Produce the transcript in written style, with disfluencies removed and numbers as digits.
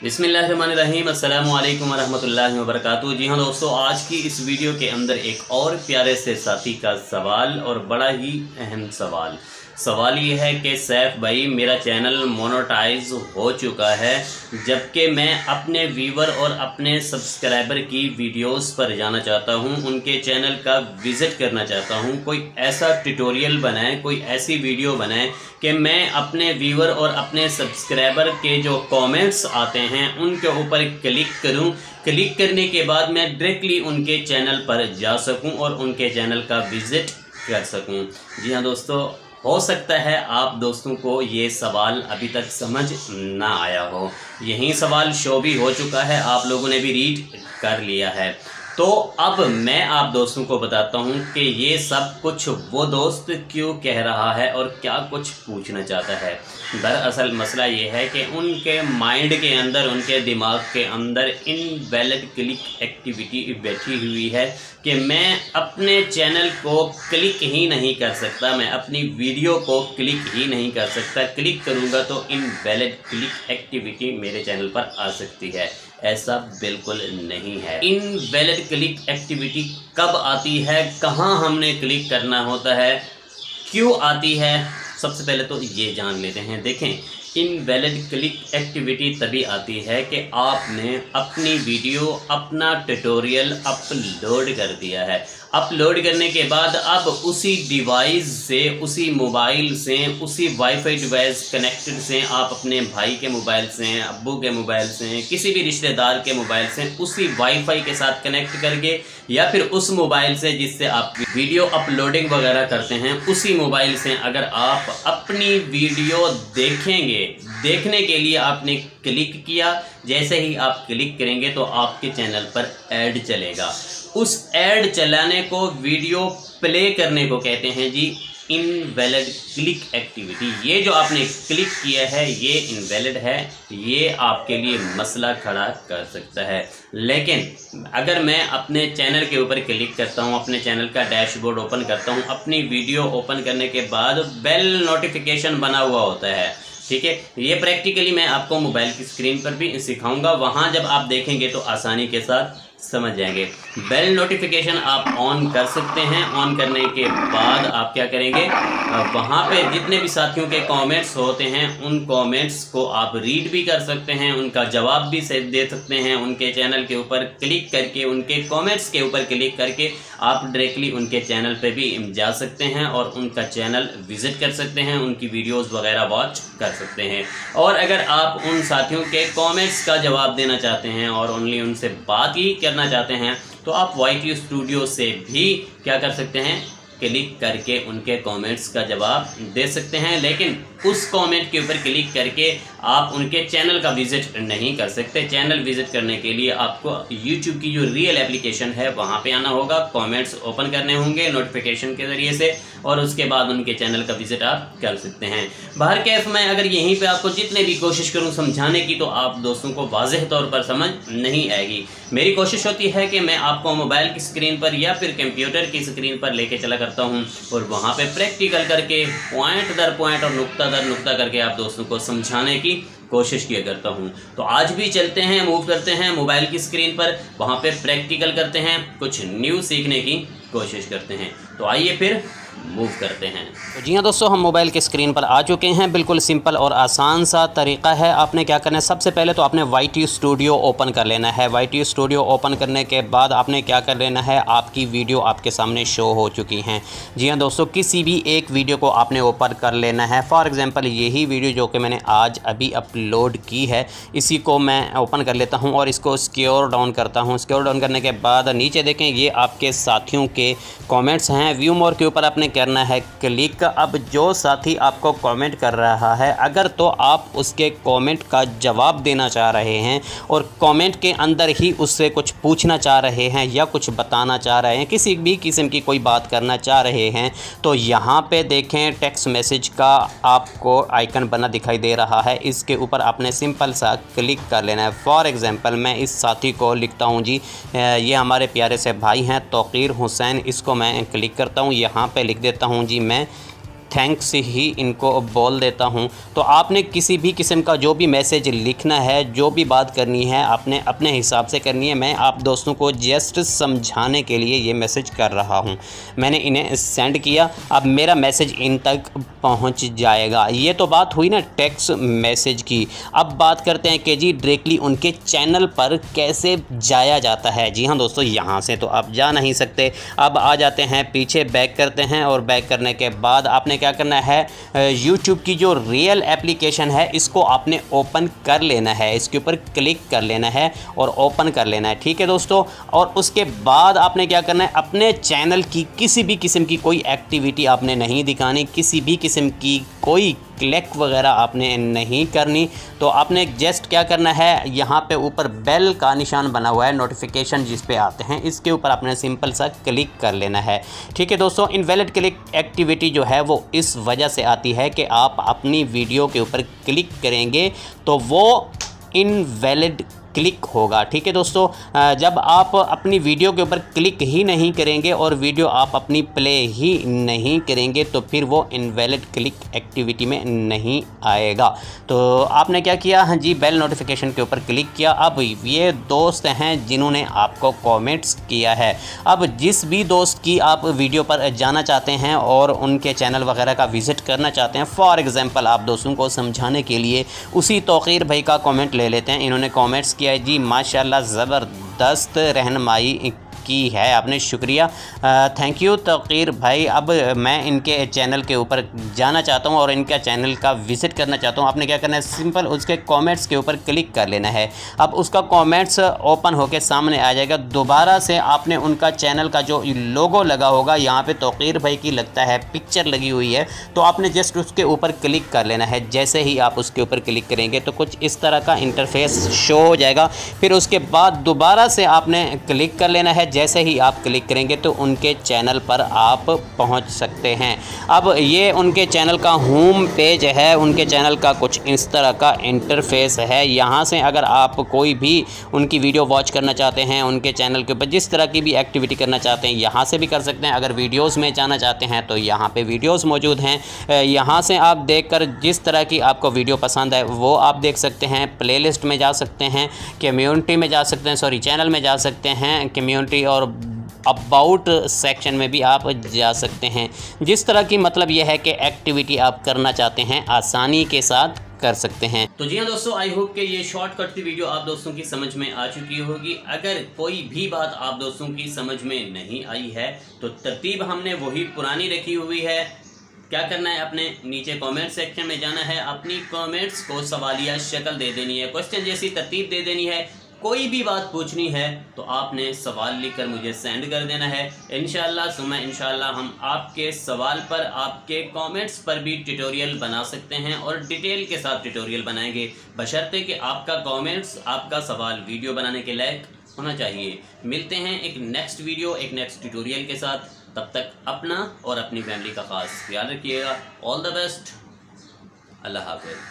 बिस्मिल्लाहिर्रहमानिर्रहीम अस्सलामु अलैकुम वरहमतुल्लाहि वबरकातुहू। जी हाँ दोस्तों, आज की इस वीडियो के अंदर एक और प्यारे से साथी का सवाल और बड़ा ही अहम सवाल ये है कि सैफ भाई, मेरा चैनल मोनेटाइज हो चुका है, जबकि मैं अपने व्यूवर और अपने सब्सक्राइबर की वीडियोस पर जाना चाहता हूं, उनके चैनल का विज़िट करना चाहता हूं। कोई ऐसा ट्यूटोरियल बनाएं, कोई ऐसी वीडियो बनाएं कि मैं अपने व्यूवर और अपने सब्सक्राइबर के जो कमेंट्स आते हैं उनके ऊपर क्लिक करूं। क्लिक करने के बाद मैं डायरेक्टली उनके चैनल पर जा सकूं और उनके चैनल का विज़िट कर सकूं। जी हाँ दोस्तों, हो सकता है आप दोस्तों को ये सवाल अभी तक समझ ना आया हो। यही सवाल शो भी हो चुका है, आप लोगों ने भी रीड कर लिया है। तो अब मैं आप दोस्तों को बताता हूँ कि ये सब कुछ वो दोस्त क्यों कह रहा है और क्या कुछ पूछना चाहता है। दरअसल मसला ये है कि उनके माइंड के अंदर, उनके दिमाग के अंदर इनवैलिड क्लिक एक्टिविटी बैठी हुई है कि मैं अपने चैनल को क्लिक ही नहीं कर सकता, मैं अपनी वीडियो को क्लिक ही नहीं कर सकता। क्लिक करूँगा तो इनवैलिड क्लिक एक्टिविटी मेरे चैनल पर आ सकती है। ऐसा बिल्कुल नहीं है। इनवैलिड क्लिक एक्टिविटी कब आती है, कहाँ हमने क्लिक करना होता है, क्यों आती है, सबसे पहले तो ये जान लेते हैं। देखें, इनवैलिड क्लिक एक्टिविटी तभी आती है कि आपने अपनी वीडियो, अपना ट्यूटोरियल अपलोड कर दिया है। अपलोड करने के बाद अब उसी डिवाइस से, उसी मोबाइल से, उसी वाईफाई डिवाइस कनेक्टेड से, आप अपने भाई के मोबाइल से, अब्बू के मोबाइल से, किसी भी रिश्तेदार के मोबाइल से उसी वाईफाई के साथ कनेक्ट करके, या फिर उस मोबाइल से जिससे आप वीडियो अपलोडिंग वगैरह करते हैं, उसी मोबाइल से अगर आप अपनी वीडियो देखेंगे, देखने के लिए आपने क्लिक किया, जैसे ही आप क्लिक करेंगे तो आपके चैनल पर ऐड चलेगा। उस ऐड चलाने को, वीडियो प्ले करने को कहते हैं जी इनवैलिड क्लिक एक्टिविटी। ये जो आपने क्लिक किया है ये इनवैलिड है, ये आपके लिए मसला खड़ा कर सकता है। लेकिन अगर मैं अपने चैनल के ऊपर क्लिक करता हूँ, अपने चैनल का डैशबोर्ड ओपन करता हूँ, अपनी वीडियो ओपन करने के बाद बेल नोटिफिकेशन बना हुआ होता है, ठीक है। ये प्रैक्टिकली मैं आपको मोबाइल की स्क्रीन पर भी सिखाऊंगा, वहाँ जब आप देखेंगे तो आसानी के साथ समझ जाएंगे। बेल नोटिफिकेशन आप ऑन कर सकते हैं। ऑन करने के बाद आप क्या करेंगे, वहाँ पे जितने भी साथियों के कमेंट्स होते हैं उन कमेंट्स को आप रीड भी कर सकते हैं, उनका जवाब भी दे सकते हैं। उनके चैनल के ऊपर क्लिक करके, उनके कमेंट्स के ऊपर क्लिक करके आप डायरेक्टली उनके चैनल पे भी जा सकते हैं और उनका चैनल विज़िट कर सकते हैं, उनकी वीडियोस वगैरह वॉच कर सकते हैं। और अगर आप उन साथियों के कमेंट्स का जवाब देना चाहते हैं और ओनली उनसे बात ही करना चाहते हैं तो आप YT स्टूडियो से भी क्या कर सकते हैं, क्लिक करके उनके कमेंट्स का जवाब दे सकते हैं। लेकिन उस कमेंट के ऊपर क्लिक करके आप उनके चैनल का विज़िट नहीं कर सकते। चैनल विज़िट करने के लिए आपको YouTube की जो रियल एप्लीकेशन है वहाँ पे आना होगा, कमेंट्स ओपन करने होंगे नोटिफिकेशन के ज़रिए से, और उसके बाद उनके चैनल का विज़िट आप कर सकते हैं। बाहर कैफ मैं अगर यहीं पे आपको जितने भी कोशिश करूं समझाने की तो आप दोस्तों को वाज़ेह तौर पर समझ नहीं आएगी। मेरी कोशिश होती है कि मैं आपको मोबाइल की स्क्रीन पर या फिर कंप्यूटर की स्क्रीन पर लेके चला करता हूं और वहां पे प्रैक्टिकल करके पॉइंट दर पॉइंट और नुक्ता दर नुक्ता करके आप दोस्तों को समझाने की कोशिश किया करता हूं। तो आज भी चलते हैं, मूव करते हैं मोबाइल की स्क्रीन पर, वहां पे प्रैक्टिकल करते हैं, कुछ न्यू सीखने की कोशिश करते हैं। तो आइए फिर मूव करते हैं। तो जी हाँ दोस्तों, हम मोबाइल की स्क्रीन पर आ चुके हैं। बिल्कुल सिंपल और आसान सा तरीका है। आपने क्या करना है, सबसे पहले तो आपने YT स्टूडियो ओपन कर लेना है। YT स्टूडियो ओपन करने के बाद आपने क्या कर लेना है, आपकी वीडियो आपके सामने शो हो चुकी हैं। जी हाँ दोस्तों, किसी भी एक वीडियो को आपने ओपन कर लेना है। फॉर एग्ज़ाम्पल यही वीडियो जो कि मैंने आज अभी अपलोड की है, इसी को मैं ओपन कर लेता हूँ और इसको स्क्रॉल डाउन करता हूँ। स्क्रॉल डाउन करने के बाद नीचे देखें, ये आपके साथियों के कॉमेंट्स हैं। व्यू मोर के ऊपर आपने करना है क्लिक। अब जो साथी आपको कमेंट कर रहा है, अगर तो आप उसके कमेंट का जवाब देना चाह रहे हैं और कमेंट के अंदर ही उससे कुछ पूछना चाह रहे हैं या कुछ बताना चाह रहे हैं, किसी भी किस्म की कोई बात करना चाह रहे हैं, तो यहाँ पे देखें टेक्स्ट मैसेज का आपको आइकन बना दिखाई दे रहा है। इसके ऊपर आपने सिंपल सा क्लिक कर लेना है। फॉर एग्ज़ाम्पल मैं इस साथी को लिखता हूँ जी, ये हमारे प्यारे से भाई हैं तौकीर हुसैन, इसको मैं क्लिक करता हूँ, यहाँ पे लिख देता हूँ जी मैं थैंक्स ही इनको बोल देता हूं। तो आपने किसी भी किस्म का जो भी मैसेज लिखना है, जो भी बात करनी है, आपने अपने हिसाब से करनी है। मैं आप दोस्तों को जस्ट समझाने के लिए ये मैसेज कर रहा हूं। मैंने इन्हें सेंड किया, अब मेरा मैसेज इन तक पहुंच जाएगा। ये तो बात हुई ना टेक्स्ट मैसेज की। अब बात करते हैं कि जी डायरेक्टली उनके चैनल पर कैसे जाया जाता है। जी हाँ दोस्तों, यहाँ से तो आप जा नहीं सकते। अब आ जाते हैं पीछे, बैक करते हैं और बैक करने के बाद आपने क्या करना है, YouTube की जो रियल एप्लीकेशन है इसको आपने ओपन कर लेना है। इसके ऊपर क्लिक कर लेना है और ओपन कर लेना है, ठीक है दोस्तों। और उसके बाद आपने क्या करना है, अपने चैनल की किसी भी किस्म की कोई एक्टिविटी आपने नहीं दिखानी, किसी भी किस्म की कोई क्लिक वगैरह आपने नहीं करनी। तो आपने जस्ट क्या करना है, यहाँ पे ऊपर बेल का निशान बना हुआ है, नोटिफिकेशन जिस पे आते हैं, इसके ऊपर आपने सिंपल सा क्लिक कर लेना है, ठीक है दोस्तों। इनवैलिड क्लिक एक्टिविटी जो है वो इस वजह से आती है कि आप अपनी वीडियो के ऊपर क्लिक करेंगे तो वो इनवैलिड क्लिक होगा, ठीक है दोस्तों। जब आप अपनी वीडियो के ऊपर क्लिक ही नहीं करेंगे और वीडियो आप अपनी प्ले ही नहीं करेंगे तो फिर वो इनवैलिड क्लिक एक्टिविटी में नहीं आएगा। तो आपने क्या किया, हाँ जी, बेल नोटिफिकेशन के ऊपर क्लिक किया। अब ये दोस्त हैं जिन्होंने आपको कमेंट्स किया है, अब जिस भी दोस्त की आप वीडियो पर जाना चाहते हैं और उनके चैनल वगैरह का विज़िट करना चाहते हैं, फॉर एग्ज़ाम्पल आप दोस्तों को समझाने के लिए उसी तौक़ीर भाई का कमेंट ले लेते हैं। इन्होंने कमेंट्स किया है जी, माशाल्लाह ज़बरदस्त रहनुमाई की है आपने, शुक्रिया, थैंक यू तौक़ीर भाई। अब मैं इनके चैनल के ऊपर जाना चाहता हूं और इनका चैनल का विज़िट करना चाहता हूं। आपने क्या करना है, सिंपल उसके कमेंट्स के ऊपर क्लिक कर लेना है। अब उसका कमेंट्स ओपन होकर सामने आ जाएगा। दोबारा से आपने उनका चैनल का जो लोगो लगा होगा, यहाँ पे तौक़ीर भाई की लगता है पिक्चर लगी हुई है, तो आपने जस्ट उसके ऊपर क्लिक कर लेना है। जैसे ही आप उसके ऊपर क्लिक करेंगे तो कुछ इस तरह का इंटरफेस शो हो जाएगा। फिर उसके बाद दोबारा से आपने क्लिक कर लेना है। जैसे ही आप क्लिक करेंगे तो उनके चैनल पर आप पहुंच सकते हैं। अब ये उनके चैनल का होम पेज है, उनके चैनल का कुछ इस तरह का इंटरफेस है। यहाँ से अगर आप कोई भी उनकी वीडियो वॉच करना चाहते हैं, उनके चैनल के ऊपर जिस तरह की भी एक्टिविटी करना चाहते हैं, यहाँ से भी कर सकते हैं। अगर वीडियोज़ में जाना चाहते हैं तो यहाँ पर वीडियोज़ मौजूद हैं। यहाँ से आप देखकर जिस तरह की आपको वीडियो पसंद है वो आप देख सकते हैं। प्लेलिस्ट में जा सकते हैं, कम्युनिटी में जा सकते हैं, सॉरी चैनल में जा सकते हैं, कम्युनिटी और अबाउट सेक्शन में भी आप जा सकते हैं। जिस तरह की मतलब यह है कि एक्टिविटी आप करना चाहते हैं आसानी के साथ कर सकते हैं। तो जी हाँ दोस्तों, आई होप कि ये शॉर्टकट की वीडियो आप दोस्तों की समझ में आ चुकी होगी। अगर कोई भी बात आप दोस्तों की समझ में नहीं आई है तो तरतीब हमने वही पुरानी रखी हुई है। क्या करना है, अपने नीचे कमेंट सेक्शन में जाना है, अपनी कमेंट्स को सवालिया शक्ल दे देनी है, क्वेश्चन जैसी तरतीब दे देनी है। कोई भी बात पूछनी है तो आपने सवाल लिखकर मुझे सेंड कर देना है। इंशाअल्लाह सुमा इंशाअल्लाह हम आपके सवाल पर, आपके कमेंट्स पर भी ट्यूटोरियल बना सकते हैं और डिटेल के साथ ट्यूटोरियल बनाएंगे, बशर्ते कि आपका कमेंट्स, आपका सवाल वीडियो बनाने के लायक होना चाहिए। मिलते हैं एक नेक्स्ट वीडियो, एक नेक्स्ट ट्यूटोरियल के साथ। तब तक अपना और अपनी फैमिली का ख़ास ख्याल रखिएगा। ऑल द बेस्ट, अल्लाह हाफ़िज़।